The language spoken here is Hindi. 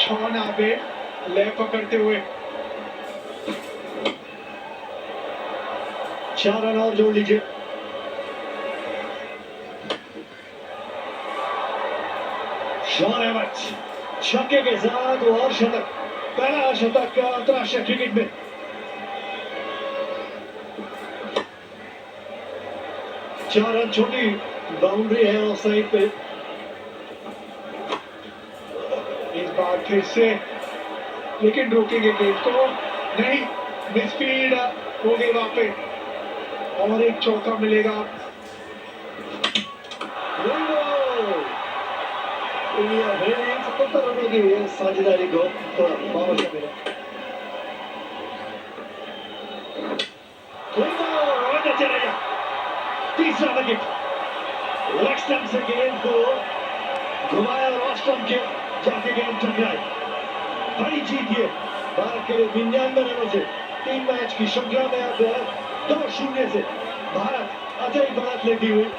शॉन आगे ले पकड़ते हुए 4 रन और जोड़ लीजिए। शॉन छक्के के साथ और शतक, पहला शतक अंतरराष्ट्रीय क्रिकेट में। चार रन छोटी बाउंड्री है ऑफसाइड पे। इस बार फिर से लेकिन रोकेंगे गेंद को नहीं, मिसफील्ड हो गई वहां पे और एक चौका मिलेगा। इंडिया 77 रनों की साझेदारी को थोड़ा मुआवजा मिला। चलेगा तीसरा विकेट, लेग स्टंप से गेंद को घुमाया और ऑफ स्टंप के जाके गेंद टकराई। बड़ी जीत ये भारत के लिए 99 रनों से 3 मैच की श्रृंखला में अब 2-0 से भारत अजय बढ़त लेती हुई